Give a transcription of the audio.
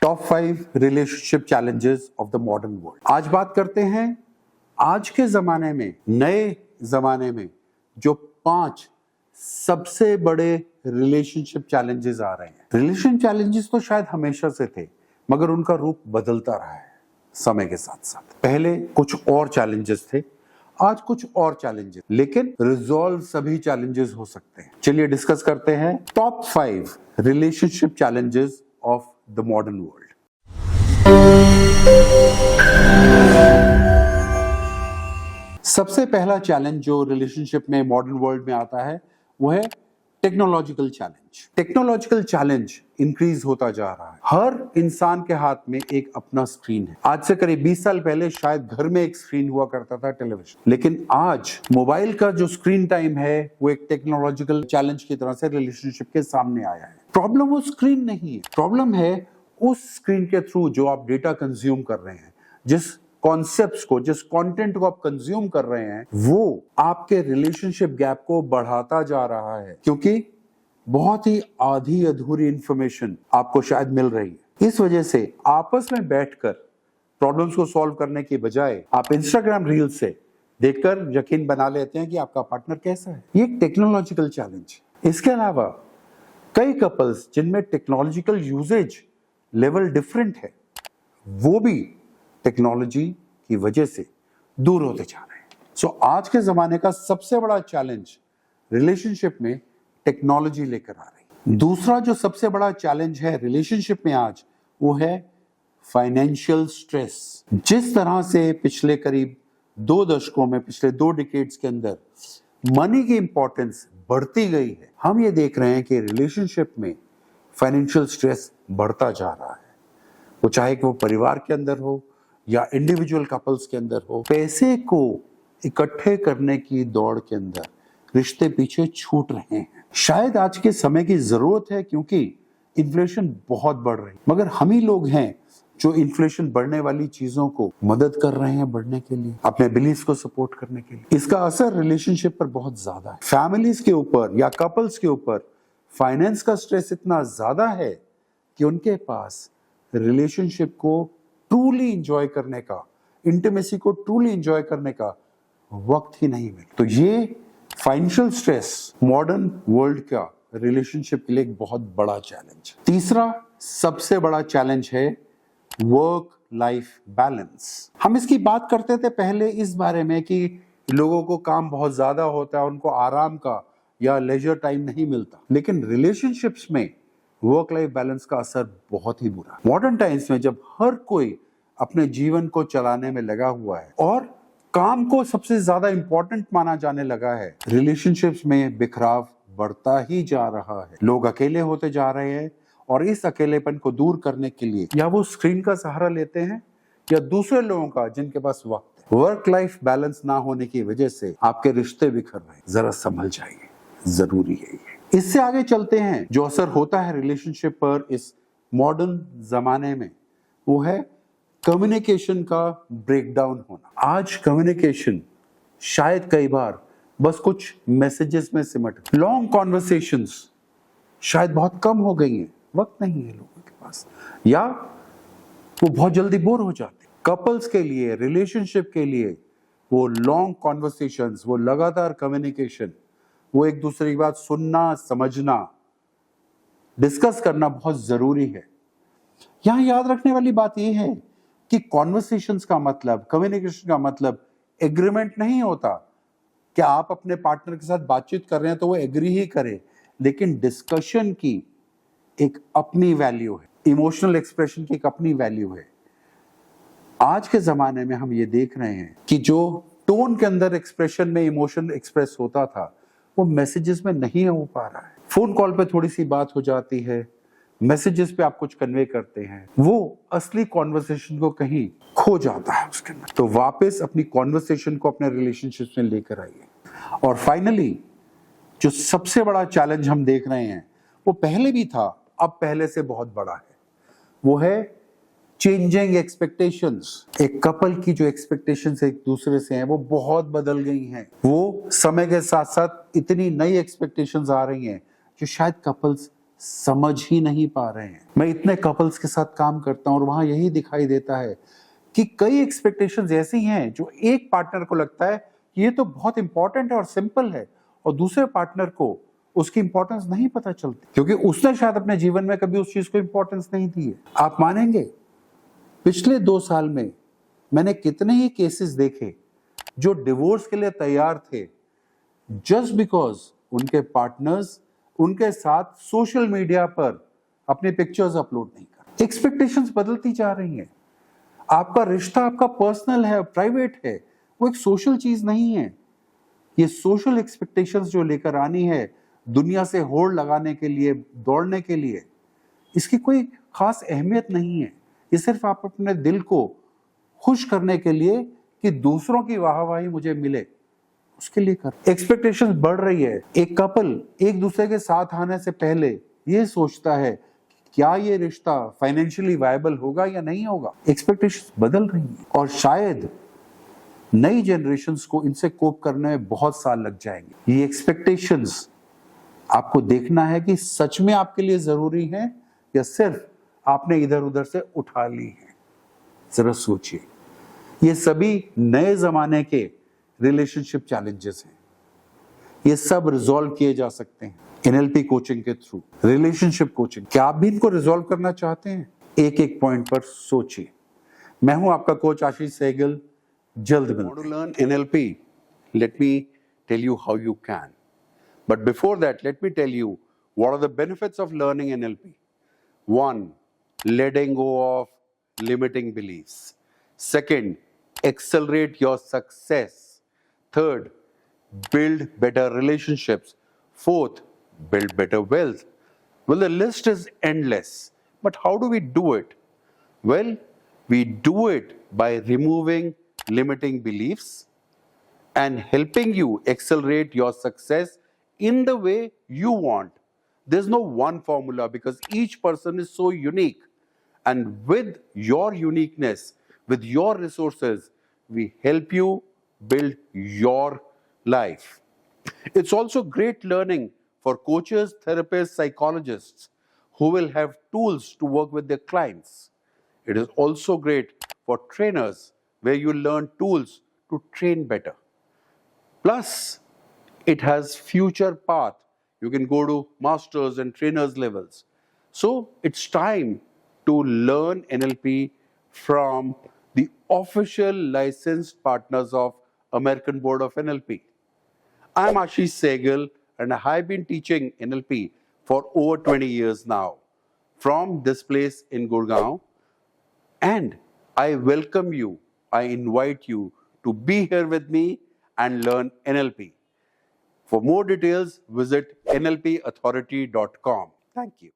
Top 5 relationship challenges of the modern world. आज बात करते हैं आज के जमाने में, नए जमाने में जो 5 सबसे बड़े रिलेशनशिप चैलेंजेस आ रहे हैं। रिलेशन चैलेंजेस तो शायद हमेशा से थे, मगर उनका रूप बदलता रहा है समय के साथ साथ। पहले कुछ और चैलेंजेस थे, आज कुछ और चैलेंजेस, लेकिन रिजॉल्व सभी चैलेंजेस हो सकते हैं। चलिए डिस्कस करते हैं top 5 relationship challenges of the modern world. सबसे पहला चैलेंज जो रिलेशनशिप में मॉडर्न वर्ल्ड में आता है वो है technological challenge. Technological challenge increase होता जा रहा है। हर इंसान के हाथ में एक अपना स्क्रीन है। आज से करीब 20 साल पहले शायद घर में एक स्क्रीन हुआ करता था, टेलीविजन, लेकिन आज मोबाइल का जो स्क्रीन टाइम है वो एक टेक्नोलॉजिकल चैलेंज की तरह से रिलेशनशिप के सामने आया है। प्रॉब्लम वो स्क्रीन नहीं है, प्रॉब्लम है उस स्क्रीन के थ्रू जो आप डेटा कंज्यूम कर रहे हैं, जिस कॉन्सेप्ट्स को, जिस कंटेंट को आप कंज्यूम कर रहे हैं, वो आपके रिलेशनशिप गैप को बढ़ाता जा रहा है, क्योंकि बहुत ही आधी अधूरी इंफॉर्मेशन आपको शायद मिल रही है। इस वजह से आपस में बैठकर प्रॉब्लम्स को सॉल्व करने की बजाय आप इंस्टाग्राम रील से देखकर यकीन बना लेते हैं कि आपका पार्टनर कैसा है। ये एक टेक्नोलॉजिकल चैलेंज। इसके अलावा कई कपल्स जिनमें टेक्नोलॉजिकल यूजेज लेवल डिफरेंट है, वो भी टेक्नोलॉजी की वजह से दूर होते जा रहे हैं। सो आज के जमाने का सबसे बड़ा चैलेंज रिलेशनशिप में टेक्नोलॉजी लेकर आ रही है। दूसरा जो सबसे बड़ा चैलेंज है रिलेशनशिप में आज, वो है फाइनेंशियल स्ट्रेस। जिस तरह से पिछले करीब 2 दशकों में, पिछले 2 डिकेड्स के अंदर मनी की इंपॉर्टेंस बढ़ती गई है, हम ये देख रहे हैं कि रिलेशनशिप में फाइनेंशियल स्ट्रेस बढ़ता जा रहा है। वो चाहे कि वो परिवार के अंदर हो या इंडिविजुअल कपल्स के अंदर हो, पैसे को इकट्ठे करने की दौड़ के अंदर रिश्ते पीछे छूट रहे हैं। शायद आज के समय की जरूरत है, क्योंकि इन्फ्लेशन बहुत बढ़ रही है, मगर हम ही लोग हैं जो इन्फ्लेशन बढ़ने वाली चीजों को मदद कर रहे हैं बढ़ने के लिए, अपने बिलीफ को सपोर्ट करने के लिए। इसका असर रिलेशनशिप पर बहुत ज्यादा है। फैमिलीज के ऊपर या कपल्स के ऊपर फाइनेंस का स्ट्रेस इतना ज्यादा है कि उनके पास रिलेशनशिप को ट्रूली एंजॉय करने का, इंटीमेसी को ट्रूली एंजॉय करने का वक्त ही नहीं मिले। तो ये फाइनेंशियल स्ट्रेस मॉडर्न वर्ल्ड का रिलेशनशिप के लिए एक बहुत बड़ा चैलेंज। तीसरा सबसे बड़ा चैलेंज है वर्क लाइफ बैलेंस। हम इसकी बात करते थे पहले इस बारे में कि लोगों को काम बहुत ज्यादा होता है, उनको आराम का या लेजर टाइम नहीं मिलता, लेकिन रिलेशनशिप्स में वर्क लाइफ बैलेंस का असर बहुत ही बुरा। मॉडर्न टाइम्स में जब हर कोई अपने जीवन को चलाने में लगा हुआ है और काम को सबसे ज्यादा इंपॉर्टेंट माना जाने लगा है, रिलेशनशिप्स में बिखराव बढ़ता ही जा रहा है। लोग अकेले होते जा रहे हैं और इस अकेलेपन को दूर करने के लिए या वो स्क्रीन का सहारा लेते हैं या दूसरे लोगों का जिनके पास वक्त है। वर्क लाइफ बैलेंस ना होने की वजह से आपके रिश्ते बिखर रहे हैं। जरा संभल जाइए, जरूरी है ये। इससे आगे चलते हैं, जो असर होता है रिलेशनशिप पर इस मॉडर्न जमाने में, वो है कम्युनिकेशन का ब्रेकडाउन होना। आज कम्युनिकेशन शायद कई बार बस कुछ मैसेजेस में सिमट, लॉन्ग कॉन्वर्सेशंस शायद बहुत कम हो गई हैं, वक्त नहीं है लोगों के पास, या वो बहुत जल्दी बोर हो जाते। कपल्स के लिए, रिलेशनशिप के लिए वो लॉन्ग कॉन्वर्सेशंस, वो लगातार कम्युनिकेशन, वो एक दूसरे की बात सुनना, समझना, डिस्कस करना बहुत जरूरी है। यहां याद रखने वाली बात यह है कि कॉन्वर्सेशंस का मतलब, कम्युनिकेशन का मतलब एग्रीमेंट नहीं होता कि आप अपने पार्टनर के साथ बातचीत कर रहे हैं तो वो एग्री ही करे, लेकिन डिस्कशन की एक अपनी वैल्यू है, इमोशनल एक्सप्रेशन की एक अपनी वैल्यू है। आज के जमाने में हम ये देख रहे हैं कि जो टोन के अंदर एक्सप्रेशन में इमोशन एक्सप्रेस होता था, वो मैसेजेस में नहीं हो पा रहा है। फोन कॉल पे थोड़ी सी बात हो जाती है, मैसेजेस पे आप कुछ कन्वे करते हैं, वो असली कॉन्वर्सेशन को कहीं खो जाता है उसके अंदर। तो वापस अपनी कॉन्वर्सेशन को अपने रिलेशनशिप में लेकर आइए। और फाइनली जो सबसे बड़ा चैलेंज हम देख रहे हैं, वो पहले भी था, अब पहले से बहुत बड़ा है, वो है चेंजिंग एक्सपेक्टेशंस। एक कपल की जो एक्सपेक्टेशंस एक दूसरे से हैं वो बहुत बदल गई हैं। वो समय के साथ साथ इतनी नई एक्सपेक्टेशंस आ रही हैं जो शायद कपल्स समझ ही नहीं पा रहे हैं। मैं इतने कपल्स के साथ काम करता हूं और वहां यही दिखाई देता है कि कई एक्सपेक्टेशंस ऐसी हैं जो एक पार्टनर को लगता है कि ये तो बहुत इंपॉर्टेंट है और सिंपल है, और दूसरे पार्टनर को उसकी इंपॉर्टेंस नहीं पता चलती, क्योंकि उसने शायद अपने जीवन में कभी उस चीज को इंपॉर्टेंस नहीं दी है। आप मानेंगे, पिछले 2 साल में मैंने कितने ही केसेस देखे जो डिवोर्स के लिए तैयार थे जस्ट बिकॉज उनके पार्टनर्स उनके साथ सोशल मीडिया पर अपनी पिक्चर्स अपलोड नहीं कर। एक्सपेक्टेशंस बदलती जा रही हैं। आपका रिश्ता आपका पर्सनल है, प्राइवेट है, वो एक सोशल चीज नहीं है। ये सोशल एक्सपेक्टेशंस जो लेकर आनी है दुनिया से होड़ लगाने के लिए, दौड़ने के लिए, इसकी कोई खास अहमियत नहीं है। ये सिर्फ आप अपने दिल को खुश करने के लिए कि दूसरों की वाहवाही मुझे मिले, उसके लिए कर। एक्सपेक्टेशंस बढ़ रही है। एक कपल एक दूसरे के साथ आने से पहले ये सोचता है कि क्या ये रिश्ता फाइनेंशियली वायबल होगा या नहीं होगा। एक्सपेक्टेशंस बदल रही हैं और शायद नई जनरेशन्स को इनसे कोप करने में बहुत साल लग जाएंगे। ये एक्सपेक्टेशंस आपको देखना है कि सच में आपके लिए जरूरी है या सिर्फ आपने इधर उधर से उठा ली है। जरा सोचिए, ये सभी नए जमाने के रिलेशनशिप चैलेंजेस हैं। ये सब रिजॉल्व किए जा सकते हैं एनएलपी कोचिंग के थ्रू, रिलेशनशिप कोचिंग। क्या आप भी इनको रिजॉल्व करना चाहते हैं? एक एक पॉइंट पर सोचिए। मैं हूं आपका कोच आशीष सहगल। जल्द मिलते हैं। Want to learn NLP? Let me tell you how you can. But before that, let me tell you what are the benefits of learning NLP. 1. Letting go of limiting beliefs. 2nd, accelerate your success. 3rd, build better relationships. 4th, build better wealth. Well, the list is endless. But how do we do it? Well, we do it by removing limiting beliefs and helping you accelerate your success in the way you want. There's no one formula because each person is so unique. And with your uniqueness, with your resources, we help you build your life. It's also great learning for coaches, therapists, psychologists who will have tools to work with their clients. It is also great for trainers where you learn tools to train better. Plus, it has future path. You can go to masters and trainers levels. So it's time to learn NLP from the official licensed partners of American Board of NLP. I'm Ashish Sehgal and I have been teaching NLP for over 20 years now from this place in Gurgaon. And I welcome you, I invite you to be here with me and learn NLP. For more details, visit nlpauthority.com. Thank you.